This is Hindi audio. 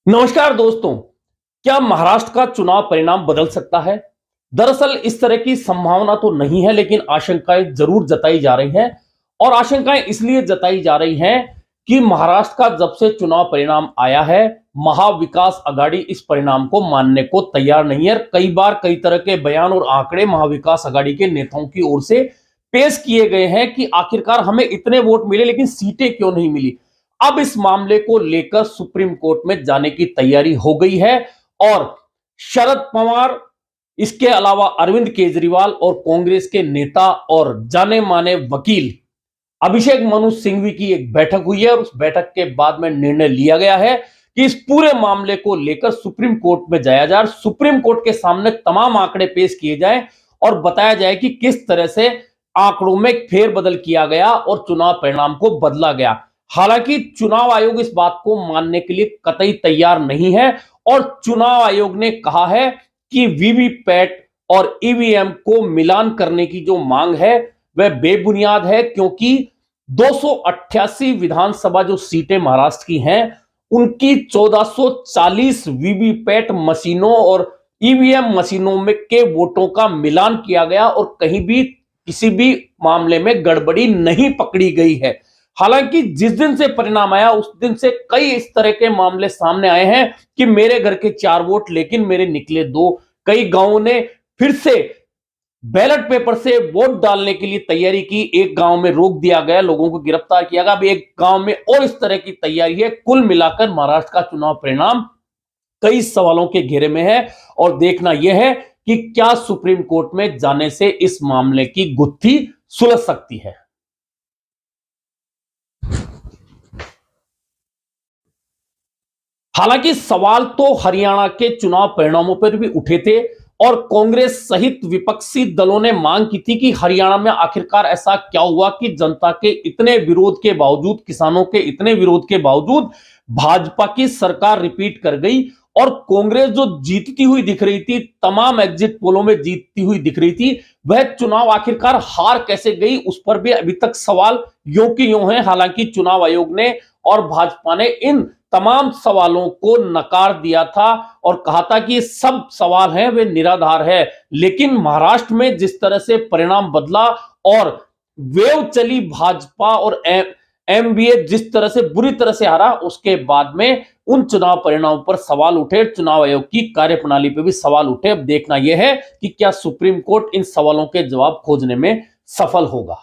नमस्कार दोस्तों। क्या महाराष्ट्र का चुनाव परिणाम बदल सकता है? दरअसल इस तरह की संभावना तो नहीं है, लेकिन आशंकाएं जरूर जताई जा रही हैं। और आशंकाएं इसलिए जताई जा रही हैं कि महाराष्ट्र का जब से चुनाव परिणाम आया है, महाविकास आघाड़ी इस परिणाम को मानने को तैयार नहीं है। कई बार कई तरह के बयान और आंकड़े महाविकास आघाड़ी के नेताओं की ओर से पेश किए गए हैं कि आखिरकार हमें इतने वोट मिले लेकिन सीटें क्यों नहीं मिली। अब इस मामले को लेकर सुप्रीम कोर्ट में जाने की तैयारी हो गई है। और शरद पवार, इसके अलावा अरविंद केजरीवाल और कांग्रेस के नेता और जाने माने वकील अभिषेक मनु सिंघवी की एक बैठक हुई है। और उस बैठक के बाद में निर्णय लिया गया है कि इस पूरे मामले को लेकर सुप्रीम कोर्ट में जाया जाए, सुप्रीम कोर्ट के सामने तमाम आंकड़े पेश किए जाएं और बताया जाए कि किस तरह से आंकड़ों में फेरबदल किया गया और चुनाव परिणाम को बदला गया। हालांकि चुनाव आयोग इस बात को मानने के लिए कतई तैयार नहीं है और चुनाव आयोग ने कहा है कि वीवीपैट और ईवीएम को मिलान करने की जो मांग है वह बेबुनियाद है, क्योंकि 288 विधानसभा जो सीटें महाराष्ट्र की हैं उनकी 1440 वीवीपैट मशीनों और ईवीएम मशीनों में के वोटों का मिलान किया गया और कहीं भी किसी भी मामले में गड़बड़ी नहीं पकड़ी गई है। हालांकि जिस दिन से परिणाम आया उस दिन से कई इस तरह के मामले सामने आए हैं कि मेरे घर के 4 वोट लेकिन मेरे निकले 2। कई गांवों ने फिर से बैलेट पेपर से वोट डालने के लिए तैयारी की, एक गांव में रोक दिया गया, लोगों को गिरफ्तार किया गया। अब एक गांव में और इस तरह की तैयारी है। कुल मिलाकर महाराष्ट्र का चुनाव परिणाम कई सवालों के घेरे में है और देखना यह है कि क्या सुप्रीम कोर्ट में जाने से इस मामले की गुत्थी सुलझ सकती है। हालांकि सवाल तो हरियाणा के चुनाव परिणामों पर भी उठे थे और कांग्रेस सहित विपक्षी दलों ने मांग की थी कि हरियाणा में आखिरकार ऐसा क्या हुआ कि जनता के इतने विरोध के बावजूद, किसानों के इतने विरोध के बावजूद भाजपा की सरकार रिपीट कर गई और कांग्रेस जो जीतती हुई दिख रही थी, तमाम एग्जिट पोलों में जीतती हुई दिख रही थी, वह चुनाव आखिरकार हार कैसे गई उस पर भी अभी तक सवाल यों की यों है। हालांकि चुनाव आयोग ने और भाजपा ने इन तमाम सवालों को नकार दिया था और कहा था कि ये सब सवाल हैं वे निराधार है। लेकिन महाराष्ट्र में जिस तरह से परिणाम बदला और वेव चली भाजपा और एमबीए जिस तरह से बुरी तरह से हारा, उसके बाद में उन चुनाव परिणामों पर सवाल उठे, चुनाव आयोग की कार्यप्रणाली पर भी सवाल उठे। अब देखना यह है कि क्या सुप्रीम कोर्ट इन सवालों के जवाब खोजने में सफल होगा।